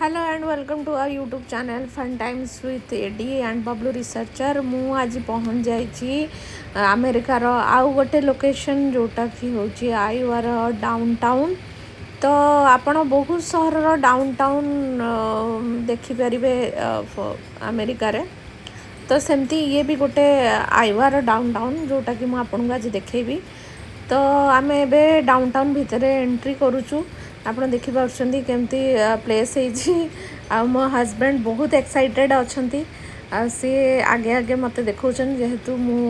Hello and welcome to our YouTube channel fun times with Eddie and Bablu researcher. मु आज पहुँच जाइए अमेरिकार आउ गोटे लोकेशन जोटा कि होची आईवार डाउन टाउन। तो आपण बहुत सहर डाउन टाउन देखिपारे अमेरिकार। तो सेमती ये भी गोटे आईवार डाउन टाउन जोटा कि मुझे आज देखेबी। तो आम ए डाउन टाउन भितर एंट्री करुचु। ଆପଣ ଦେଖିପାରୁଛନ୍ତି କେମିତି ପ୍ଲେସ୍ ହେଇଛି। ଆଉ ମୋ ହଜବେଣ୍ଡ ବହୁତ ଏକ୍ସାଇଟେଡ଼ ଅଛନ୍ତି। ଆଉ ସିଏ ଆଗେ ଆଗେ ମୋତେ ଦେଖାଉଛନ୍ତି ଯେହେତୁ ମୁଁ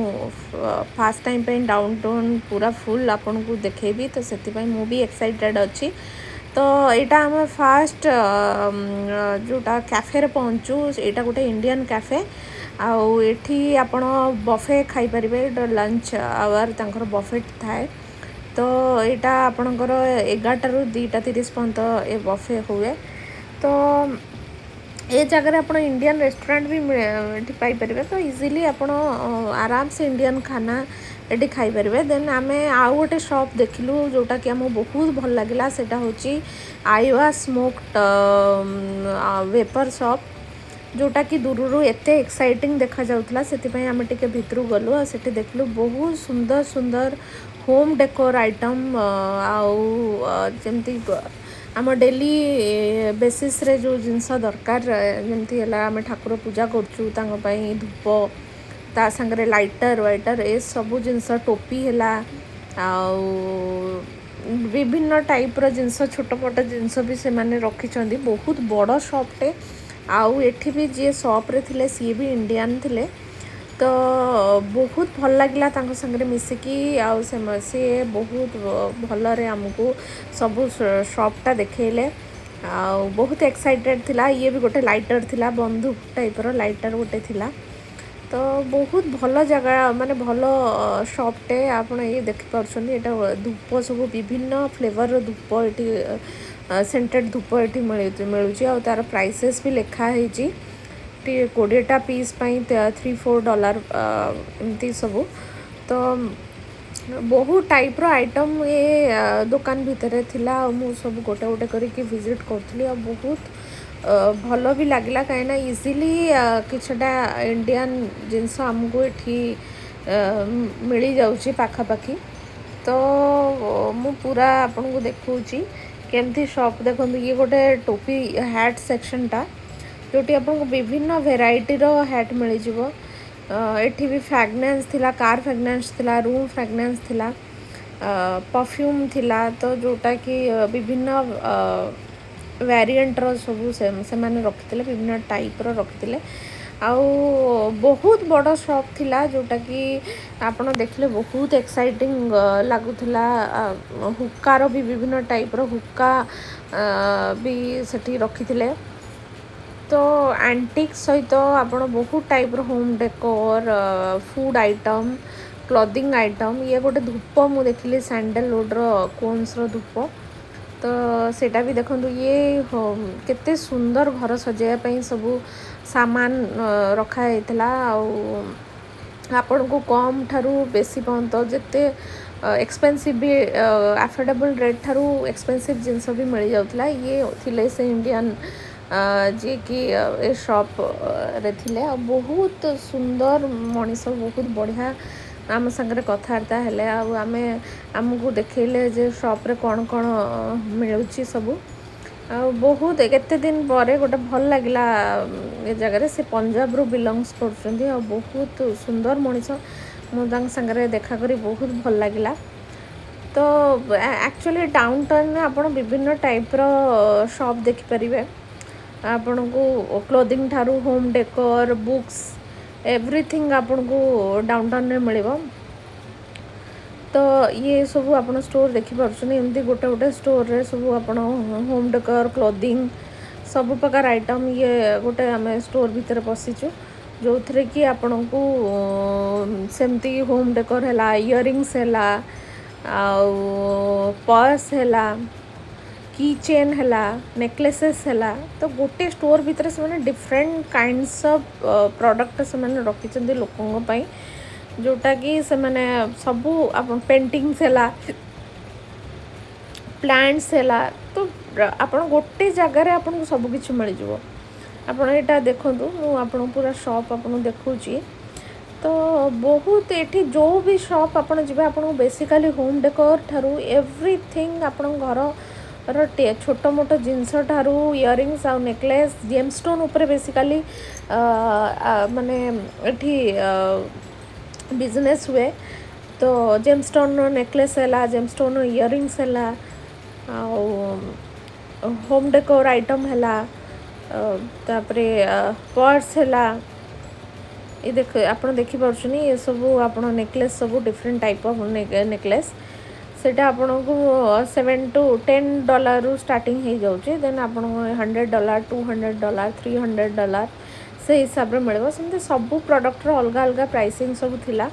ଫାର୍ଷ୍ଟ ଟାଇମ୍ ପାଇଁ ଡାଉନ୍ ଟାଉନ୍ ପୁରା ଫୁଲ୍ ଆପଣଙ୍କୁ ଦେଖେଇବି। ତ ସେଥିପାଇଁ ମୁଁ ବି ଏକ୍ସାଇଟେଡ଼ ଅଛି। ତ ଏଇଟା ଆମେ ଫାର୍ଷ୍ଟ ଯେଉଁଟା କ୍ୟାଫେରେ ପହଞ୍ଚୁ, ଏଇଟା ଗୋଟେ ଇଣ୍ଡିଆନ୍ କ୍ୟାଫେ। ଆଉ ଏଠି ଆପଣ ବଫେ ଖାଇପାରିବେ। ଲଞ୍ଚ ଆୱାର ତାଙ୍କର ବଫେଟ୍ ଥାଏ। तो यहाँ आपणकर 11 ରୁ 2:30 पर्यंत ये बफे हुए। तो ये जगह आप इंडियन रेस्टोरेंट भी ये पाइपर। तो इजिली आप आराम से इंडियन खाना ये खाईपर। देन आम आउ गोटे शॉप देखिलु जोटा कि आमको बहुत भल लगे। सेटा होची आईवा स्मोक्ड वेपर शॉप, जोटा कि दूर एते एक्साइटिंग देखा जाउथला। सेतिपई आमे टिके भितरु गलु आ सेठी देखलु बहुत सुंदर सुंदर होम डेकोर आइटम। जमती आम डेली बेसिस रे जो जिनस दरकार जमती आम ठाकुर पूजा करचु धूप ता संगे लाइटर वाइटर ए सब जिनस टोपी है विभिन्न टाइप जिनस छोट मोट जिनस भी से माने रखिछंदी। बहुत बड़ शॉपटे। आउ एठी भी जी शॉप रे थिले सी भी इंडियन थिले। तो बहुत भल लगे संगे मिसिकी आउ से बहुत भलरे आमको सब शॉपटा देखले। आउ बहुत एक्साइटेड थिला। ये भी गोटे लाइटर थिला, बंदूक टाइपर लाइटर गोटे थिला। तो बहुत भल जगह माने भल शॉपटे। आप ये देखिपुर यहाँ धूप सब विभिन्न फ्लेवर धूप ये सेंटेड धूप ये मिलूँ। आ तार प्राइसेस भी लिखाई 20टा पीस $3-4 एमती सब। तो बहुत टाइप्र आइटम ये दुकान भितर थिला। मु सब गोटे गोटे करके विजिट करी। बहुत भल भी लगला कहीं इजिली किछटा इंडियन जिनस आमको ये मिल जाऊँगी पाखापाखि। तो मु पूरा आपन को देखुची केमती शॉप देखो। ये गोटे टोपी हैट सेक्शनटा जोटी आपको विभिन्न वेराइटी रो हैट मिल जाव। एठी भी फ्रेगनेंस थिला, कार फ्रेगनेंस थिला, रूम फ्रेगनेंस थिला, परफ्यूम थिला। तो जोटा कि विभिन्न वेरिएंट रो सब से माने रखिथिले, विभिन्न टाइप रो रखिथिले। आउ बहुत बड़ शॉप थिला जोटा कि आपण देखले बहुत एक्साइटिंग लागुथिला। हुक्कार भी विभिन्न टाइप रो हुक्का भी सेठी रखिथिले। तो एंटिक सहित आप बहुत type home decor food item clothing item. ये गोटे धूप मुझे देखिली सैंडलवुड कोन्स धूप। तो सेटा भी देखो ये केते सुंदर घर सजाइवाई सब सामान रखाई। आपण को कम ठारू बेसी पर्यंत जिते एक्सपेंसिव भी अफोर्डेबल रेट ठारू एक्सपेंसिव जिनस भी मिल जाउथला। ये थिले से इंडियन जी कि ए शॉप रे थिले। बहुत सुंदर मनीष बहुत बढ़िया आम संगे कथबार्ता हेले। आमे आमको देखले जे शॉप रे कौन कौन मिलूँ सब। बहुत केते दिन पर गोटे भल लगिला ए जगह से पंजाब रू बिलोंग्स करछंदी। बहुत सुंदर मनीष मुझे संगे देखा करी बहुत भल लगिला। तो एक्चुअली डाउन टाउन में आप विभिन्न टाइप रो शॉप देखिपारे। आपण को क्लोथिंग ठारू होम डेकोर बुक्स एवरीथिंग आपण को डाउन टाउन में मिलिबो। तो ये सब आप स्टोर देखिपुर एमती गोटे गोटे स्टोर रे सब आप होम डेकोर क्लोथिंग सब प्रकार आइटम ये गोटे आम स्टोर भितर पशिचु जो थे कि आपण को सेमती होम डेकोर है इयरिंग्स है पर्स है की चेन है नेकलेसेस है। तो गोटे स्टोर भितर से डिफरेंट काइंड्स ऑफ प्रोडक्ट से रखिंट लोकों जोटा कि से माने सबू पेंटिंग्स है प्लांट्स है। तो ଆପଣ गोटे जगार आपको सबकि मिल जाव ଆପଣ ଏଇଟା ଦେଖନ୍ତୁ ମୁଁ ଆପଣଙ୍କୁ ପୁରା ସପ୍ ଆପଣଙ୍କୁ ଦେଖାଉଛି ତ ବହୁତ ଏଠି ଯେଉଁ ବି ସପ୍ ଆପଣ ଯିବେ ଆପଣଙ୍କୁ ବେସିକାଲି ହୋମ୍ ଡେକୋର ଠାରୁ ଏଭ୍ରିଥିଙ୍ଗ ଆପଣଙ୍କ ଘରର ଛୋଟ ମୋଟ ଜିନିଷ ଠାରୁ ଇୟରିଙ୍ଗସ୍ ଆଉ ନେକଲେସ୍ ଜେମଷ୍ଟୋନ୍ ଉପରେ ବେସିକାଲି ମାନେ ଏଠି ବିଜନେସ୍ हुए तो जेमस्टोन नेकलेस है जेमस्टोन इयरिंग्स है होम डेकोर आइटम है तापरे पर्स है ये देख आप देखिपुन ये सब आप नेकलेस सब डिफरेंट टाइप ऑफ नेकलेस सेटा आपन को $7 to $10 स्टार्टिंग हो जाऊँगी देन आप $100 $200 $300 से हिसाब से मिले सेमती सब प्रोडक्टर अलग अलग प्राइसिंग सब थिला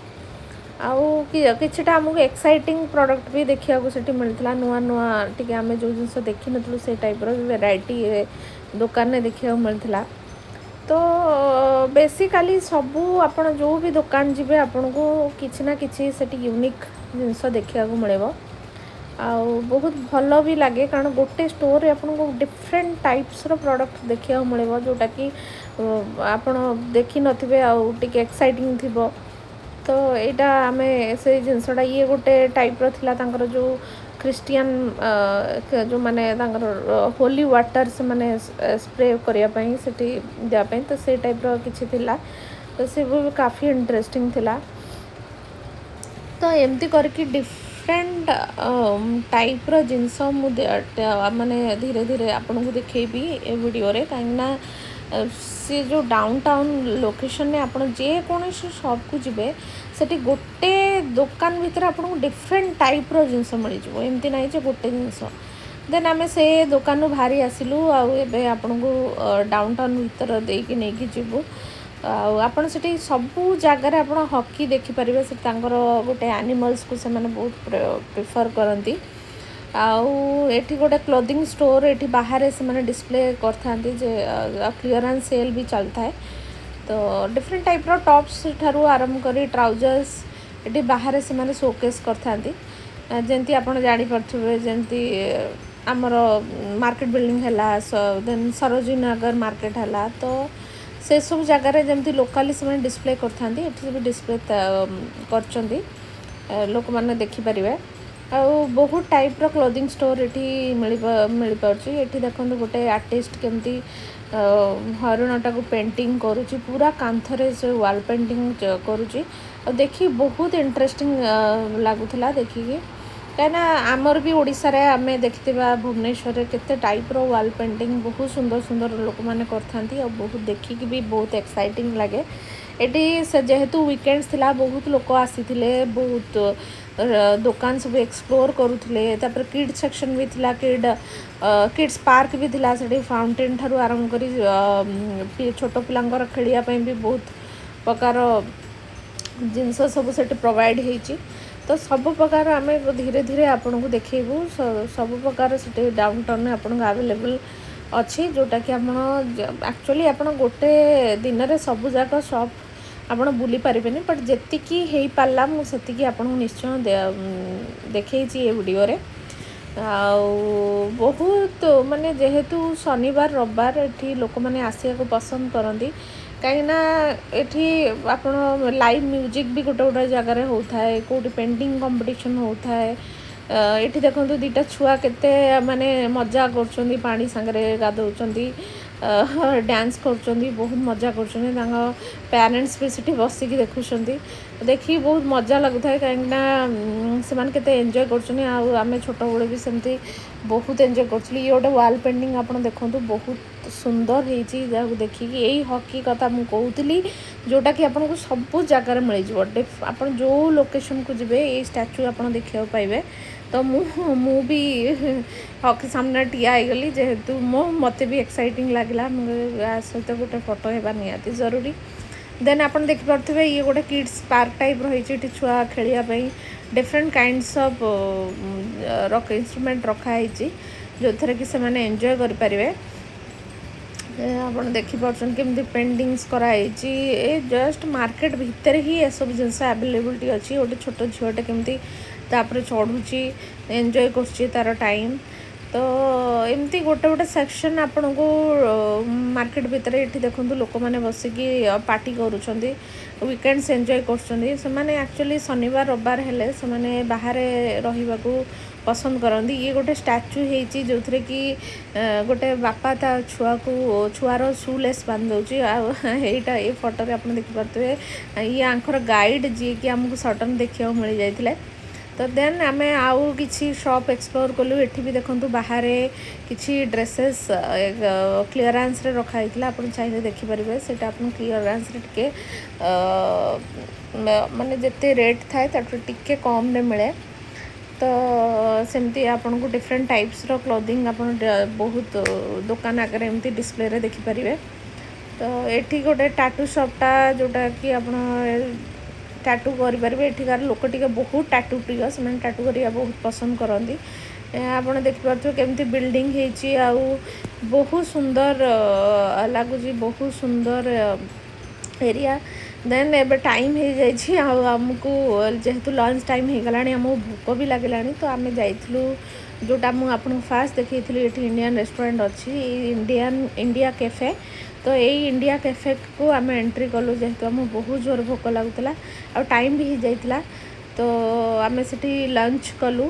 आउ किछटा आमको एक्साइटिंग प्रोडक्ट भी देखा मिलता नुआ नुआ टी आम जो जिन देखी नु से टाइप वेराइटी दुकान में देखा मिलता तो बेसिकली सबू आप जो भी दुकान जी आपन को किसी ना कि यूनिक जिनस देखा मिले आउ बहुत भल भी लगे कारण गोटे स्टोर आपको डिफरेंट टाइप्स प्रोडक्ट देखा मिले जोटा कि आप देखी नथिबे आउ टिके एक्साइटिंग थिबो तो यहाँ आम से जिनसटा ये गोटे टाइप थिला तांकर जो क्रिस्टियन जो माने होली वाटर से माने स्प्रे करने से तो से टाइप किसी थिला तो से भी काफ़ी इंटरेस्टिंग थिला तो एमती करके डिफरेंट टाइप जिनस माने धीरे धीरे आपन को देखेबी ए वीडियो रे कहीं सी जो डाउन टाउन लोकेशन में आप जेकोसी शॉप को जी से गोटे दुकान भितर आपको डिफरेंट टाइप जिनस मिल जाव एमती ना गोटे जिनस देन आम से दुकान बाहरी आसिलु आबे आपन को डाउन टाउन भीतर देकी नहीं जीवु आपड़ से सबू जगार आप हॉकी देखिपारे से गोटे एनिमल्स को से बहुत प्रिफर करती आठी गोटे क्लोथिंग स्टोर ये बाहर से डिस्प्ले करते क्लीयरेंस सेल भी चलता है तो डिफरेंट टाइप टॉप्स ठारू आरंभ कर ट्राउजर्स ये बाहर से शोकेस करते जमती आप जापे जमती आमर मार्केट बिल्डिंग है देन सरोजिनी नगर मार्केट है तो से सब जगार जमती लोकाली से डिस्प्ले करते ये डिस्प्ले कर लोक मैंने देखिपारे आ बहुत टाइप क्लोथिंग स्टोर ये मिल पार्ची ये देखो गोटे आर्टिस्ट केमती हरिणटा को पेंटिंग करुच्ची पूरा कांथरे से वाल पेंटिंग करुच्ची देखी बहुत इंटरेस्टिंग लगुला देखिकी कहीं आमर भी ओडिशा रे आमे देखिथिबा भुवनेश्वर केते टाइप रो वाल पेंटिंग बहुत सुंदर सुंदर लोक माने करथांती और बहुत देखिकी भी बहुत एक्साइटिंग लगे एटी से जेहेतु वीकेंड्स थिला बहुत लोक आसीथिले बहुत दुकान सब एक्सप्लोर करुले तापर किड सेक्शन भी थिला किड्स पार्क भी थिला सेठी फाउंटेन ठारू आरंभ करी छोट पिलांकर खेलिया पई भी बहुत प्रकार जिनस सब सेठी प्रोवाइड हेची तो सब प्रकार आम धीरे धीरे आपन को देखेबू सब प्रकार से डाउन टाउन में आपन अवेलेबल अच्छी जोटा कि एक्चुअली आप गोटे दिन में सब जाक शॉप आप बुली पारे बट जी हो पारा मुझे आपको निश्चय देखी ये वीडियो रे बहुत माने जेहेतु शनिवार रविवार ये लोक मैंने आसिया को पसंद करती कहीं आप लाइव म्यूजिक भी गोटे गोटे जगार होता है कौटी पेंटिंग कंपटीशन होता है ये देखो दुईटा छुआ केते माने मजा कर पानी सांगरे गाधौंती डांस कर बहुत मजा कर पेरेंट्स भी सीठी बसिकी देखुंट देखी बहुत मजा लगुता है कहीं से एंजॉय कर छोट बड़े भी सेमती बहुत एंजॉय कर ये गोटे वाल पेंटिंग आप देखो बहुत सुंदर हो देखिए यही हॉकी कथा मुझे कहती जोटा कि आपको सब जगार मिल जाव आप जो लोकेशन को जी ये स्टैच्यू आप देखा पाइबे तो मु भी हॉकी सामने ठिया गली जेहेतु मत भी एक्साइटिंग लगला सहित गोटे फोटो होगा निहाती जरूरी देन आप देखिपे ये गोटे किड्स पार्क टाइप रही छुआ खेलने डिफरेंट काइंड्स ऑफ इंस्ट्रूमेंट रखाई जो थे कि से एंजॉय करें आप देखिपुन केमती पेंटिंग्स कराई जस्ट मार्केट भितर ही ये सब जिनस अवेलेबिलिटी अच्छी गोटे छोट झीटे केमती तापर चढ़ुची एंजॉय कर तार टाइम तो एमती गोटे गोटे सेक्शन आपण को मार्केट भितर ये देखूँ लोक मैंने बसिकी पार्टी करुँच वीकेंड्स एंजॉय कर एक्चुअली शनिवार रविवार हेले से माने बाहर रहा पसंद करती। ये गोटे स्टाच्यू होती जो थे कि गोटे बापा ता छुआ को छुआर सुलेस बांध दूसरा ये फोटो आप देखिपे ये आंखर गाइड जी कि आमको सडन देखा मिल जाते। तो देन आम आउ किसी शॉप एक्सप्लोर कलु एठी भी देखंतु बाहर किसी ड्रेसेस क्लीयरेंस रे रखा होता आप चाहिए देखिपारे से क्लीयरेंस रे टिके माने जिते रेट थाए टिके कम रे मिले। तो सेमती आपन को डिफरेंट टाइप्स रो क्लोथिंग आपन बहुत दुकान आगे एमती डिस्प्ले रे देखिपारे। तो एठी गोटे टाटू शॉपटा जोटा कि आपन टाटू करेंगे एठिकार लोक टे बहुत टाटू प्रिय से टाटू करा बहुत पसंद करती। आप देखिपे केमती बिल्डिंग होती बहुत सुंदर लगुच बहुत सुंदर एरिया। देन एबे टाइम हो जाइए आमको जेहेतु लंच टाइम हो गला आमको भोक भी लगला। तो आम जाइलु जोटा मुझे फास्ट देखी ये इंडियन रेस्टोरेंट अच्छी इंडिया कैफे। तो यही इंडिया कैफे को आम एंट्री कलु जेहेतु आम बहुत जोर भोक लगुला आ टाइम भी हो जाइए। तो आम से लंच कलु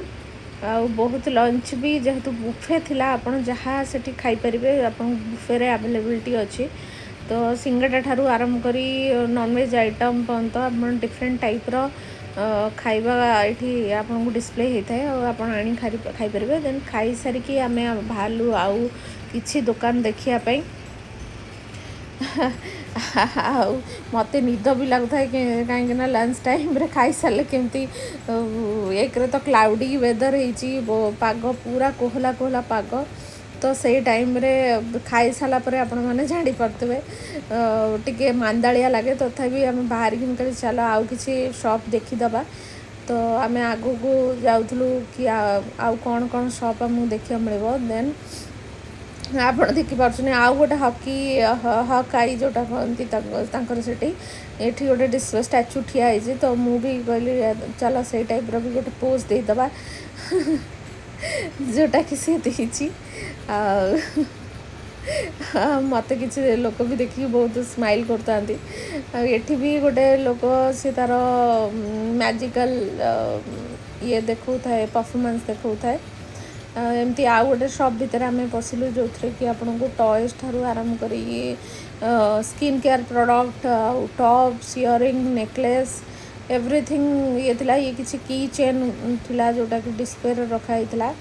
आ बहुत लंच भी जेहेतु बुफे थिला आपन जहाँ से खाईपारे आप बुफे अवेलेबिलिटी अच्छी। तो सिंगड़ा ठारू आरंभ करी नॉनवेज आइटम पर्यंत आप डिफरेंट टाइप रो खाइबा ये आपको डिस्प्ले होता है और आप आनी खाईपारे। देन खाई सारिकी आम बाहरलु आउ किसी दुकान देखापी मत निद भी लगता है कहीं लंच टाइम रे खाई सारे केमती एक तो क्लाउडी वेदर हो पाग पूरा कोहला कोहला पाग। तो से टाइम रे खाई सारा पर आपण मैंने जानी पारे टिके मांदालिया लगे तथापि आम बाहर की चलो आउ किसी शॉप देखीदबा। तो आम आगू को जाऊँ कि आउ कौन कौन शॉप आमको देखा मिले। देन आप देखिपे आउ गोटे हकी हक आई जोटा कहती से गोटे स्टाच्यू ठिया है। तो मुझे कहली चलो से टाइप भी गोटे पोज देदबा जोटा कि सी देती मत कि लोक भी देखिए बहुत स्माइल करता। ये भी गोटे लोक सी तार मैजिकल ये देखा है परफॉर्मेंस देखा है। एमती आउ गोटे शॉप भितर आम पशिलु जो थे कि आपन को टॉयज ठारू आरंभ कर skin care product tops earring necklace everything ये थिला। ये किसी की चेन थिला जोटा कि डिस्प्ले रखाई थिला।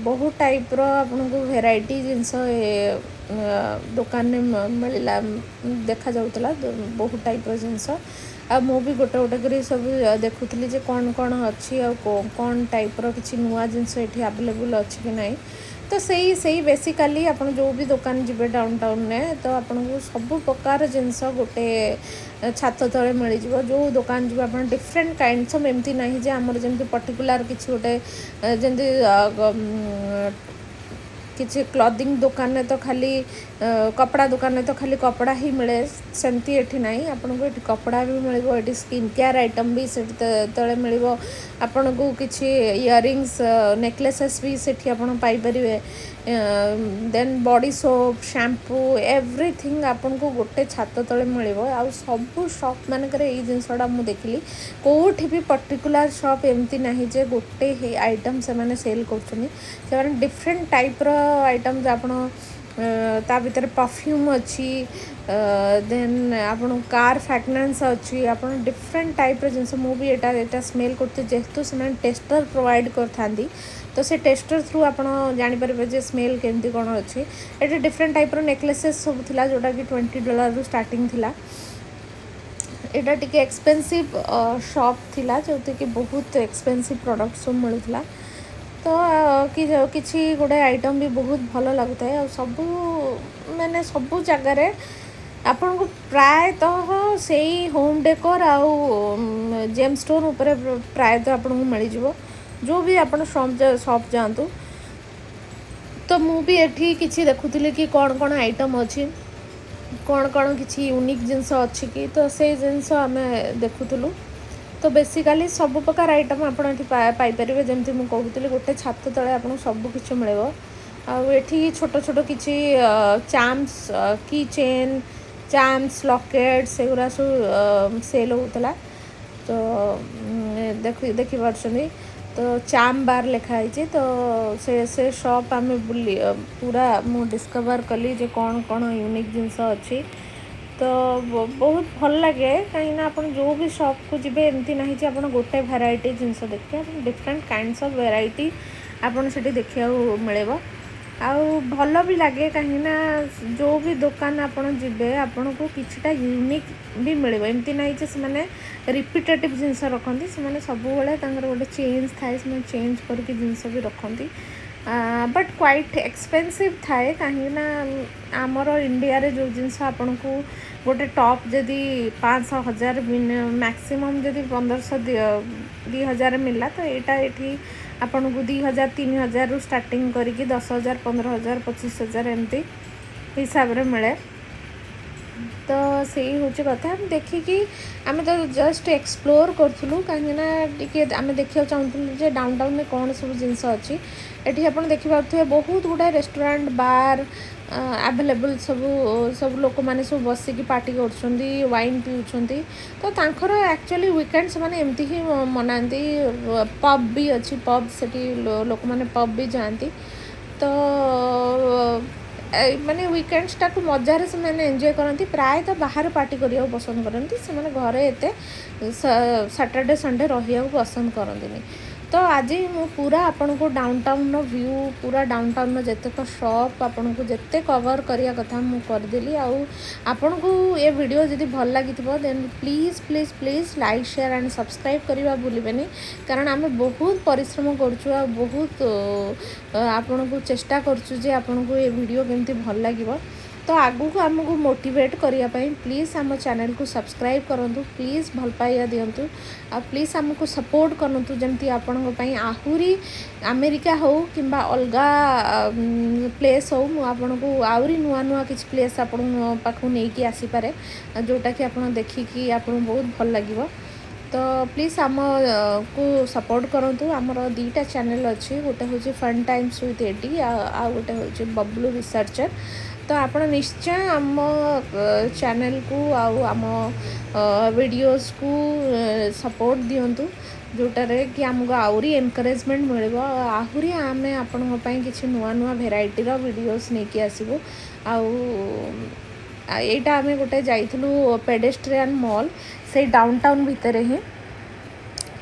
बहुत टाइप रो आपन को वेराइटी जिनस दुकान में मिलला देखा जाउतला बहुत टाइप रो जिनस। आ मु भी गोटे गोटे कर सब देखुली जे कौन कौन अच्छी आ कौन टाइप रो किसी नुआ जिनस ये अवेलेबल अच्छी कि नहीं। तो सही बेसिकली आप जो भी दुकान जी डाउन टाउन में तो आपन को सब प्रकार जिनस गोटे छात तले मिल जो दुकान जी आप डिफरेंट काइंड्स ऑफ एमती ना जे आमर जमी पर्टिकुलर किसी गोटे जमी किसी क्लॉथिंग दुकान में तो खाली कपड़ा दुकान में तो खाली कपड़ा ही मिले सेमती एठी नहीं। आपन को कपड़ा भी मिले ये स्किन केयर आइटम भी से तले मिल आपन को किसी इयरिंग्स नेकलेसेस भी सेठी आपन पाइपर। Then body soap shampoo everything आपन को गोटे छात तले मिल आ सब शॉप मानक जिनसटा मुझे देखिली कौटी भी पर्टिकुलर शॉप एमती ना जे गोटे आइटम से मैंने सेल कर डिफरेंट टाइप रो आइटम आपन ता भीतर परफ्यूम अच्छी। देन आपन कार फ्रेगनेंस अच्छी आपन डिफरेंट टाइप रो जिनस मुझे एटा स्मेल करते जेहेतु से टेस्टर प्रोवाइड कर तो से टेस्टर थ्रू आपन जानीपर जे स्मेल केमती कौन अच्छी। ये डिफरेंट टाइप रो नेकलेसेस सब थिला जोटा कि $20 रू स्टार्टिंग थिला। एटा टिके एक्सपेंसिव शॉप थिला जो कि बहुत एक्सपेंसिव प्रोडक्ट सब मिलूला। तो किसी गोटे आइटम भी बहुत भल लगता है सब मैंने सब जगार आपन को प्रायतः से होम डेकोर आउ जेम स्टोन उपर प्रायतः आपन को मिल जाव जो भी आपन शॉप जातु। तो मुझे एठी किसी देखुली कि कौन कौन आइटम अच्छी कौन कौन किसी यूनिक जिनस अच्छी कि तो से जिनस आम देखुलु। तो बेसिकाली सब प्रकार आइटम आपण एठी पाइपर जमती मुझे कहूली गोटे छात तले आपको सबकि मिले आठी छोट छोट किसी चाम्स की चेन चाम्स लकेट से गुरा सब सेल होता तो देखिए तो चाम बार लिखाई तो से शॉप आम बुली पूरा मु डिस्कवर कली जे कौन कौन यूनिक जिनस अच्छी तो बहुत भल लगे कहीं आप जो भी शॉप को जी एमती ना आप गोटे भेराइटी जिनस देखिए डिफरेंट काइंड्स ऑफ वेराइटी आपन से देखा मिले आउ भल भी लगे कहीं जो भी दुकान आपन जीवे आपन को किछटा यूनिक भी मिले एमती ना से रिपीटेटिव जिनस रखती से सब गोटे चेंज थाए चेंज करके जिनस भी रखती बट क्वाइट एक्सपेंसिव थाए कहीं आमर इंडिया रे जो जिनस आपन को गोटे टॉप जदि 500,000 मैक्सिमम जदि 1500-2000 मिलला तो यहाँ ये आपन को 2000 3000 रु स्टार्टिंग करके 10,000 15,000 25,000 एमती हिसाब से मिले तो से हूँ कथा देखिकी आम तो जस्ट एक्सप्लोर करूँ कहीं आम देखा चाहूँ डाउन टाउन में कौन सब जिनस अच्छी एटी आप देखिए बहुत गुड़ा रेस्टोरेंट बार अवेलेबल सब लोक मैंने सब बसिकी पार्टी कर वाइन पीउछंती तो तांकर एक्चुअली वीकेंड से माने एमती ही मनाती पब भी अच्छी पब से लोक मैंने पब भी जाती तो माने वीकेंड्स टाक मजार से मैंने एंजॉय करती प्राय तो बाहर पार्टी करने पसंद करती से घरे एते सैटरडे संडे रहा पसंद करती तो आज मु पूरा आपन को डाउन टाउन व्यू पूरा डाउन टाउन जितेक शॉप आपन को जिते कवर करिया कथा मु करदेली आपन को ये वीडियो जदि भल लगी then please please please like share and subscribe करवा भूलिबेनी कारण आम बहुत परिश्रम करुँ बहुत आपन को चेष्टा करुँ जे आपन को ये वीडियो केमती भल लगिवो तो आगु को आमको मोटिवेट करने प्लीज़ आम चैनल को सब्सक्राइब करूँ प्लीज़ भल पाइया दिंतु आ प्लीज़ आमको सपोर्ट करूँ जमती आपण आहरी अमेरिका हो कि अलगा प्लेस हो आपन को आहरी नुआ नुआ किसी प्लेस आपण पाखु नहीं आसीपे जोटा कि आप देखिकी आपन बहुत भल लगे तो प्लीज़ आम को सपोर्ट करूँ आमर दीटा चैनल अच्छी गोटे हूँ फन टाइम्स विथ एडी आ गोटे हूँ बबलू रिसर्चर तो आप निश्चय आम चैनल को आम वीडियोस को सपोर्ट दिंतु जोटारे कि आमको आहरी एनकरेजमेंट मिल आहरी आम आपण किसी नुआ नुआ भेराइटी वीडियोस नहीं आसबू आईटा आम गोटे जाइलु पेडेस्ट्रियन मॉल से डाउन टाउन भितर ही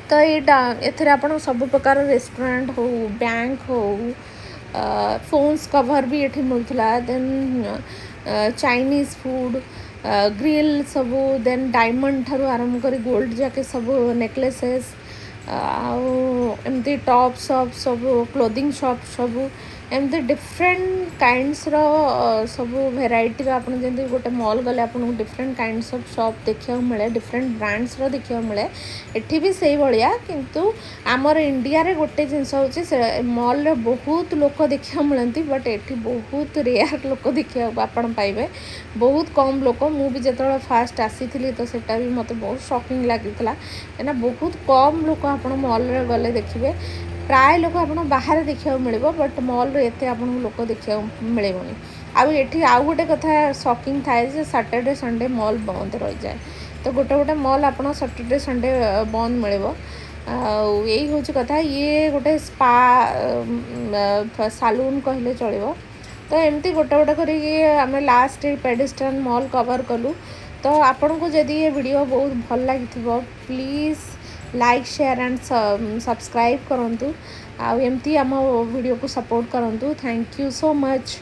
तो ये आप सब प्रकार रेस्टोरेंट हो बैंक हो फोन्स कवर भी ये मिलूला देन चाइनीज फूड ग्रिल सबू देन डायमंड ठारू आरंभ कर गोल्ड जाके सब नेकलेसेस एमती टॉप शॉप सब क्लोथिंग शॉप सब एमती डिफरेंट काइंड्स सब भेराइटी आपन जैसे गोटे मॉल गले आपन डिफरेंट काइंड्स ऑफ शॉप देखा मिले डिफरेंट ब्रांड्स देखा मिले एठी भी से भाया किंतु आमर इंडिया रे गोटे जिनस होची मॉल रे बहुत लोक देखा मिलती बट एठी बहुत रेयर लोक देखा आपन पाइबे बहुत कम लोक मु भी जतरा फास्ट आसी तो सेटा भी मते बहुत शॉकिंग लागितला एना बहुत कम लोक आपन मॉल रे गले देखिबे प्राय लोक आप बाहर देखा मिले बट मॉल एत आप लोक देखा मिलेबनी आठी आउ गोटे कथा शॉकिंग थाए सैटरडे संडे मॉल बंद रही जाए तो गोटे गोटे मॉल आप सैटरडे संडे बंद मिले यही हूँ कथा ये गोटे स्पा सालून कहले चलो तो एमती गोटे गोटे कर लास्ट पेडेस्ट्रियन मॉल कवर कलु तो आपन को जदि ये वीडियो बहुत भल लगी please like share and subscribe करूँ आमती आम वीडियो को सपोर्ट करूँ थैंक यू सो मच।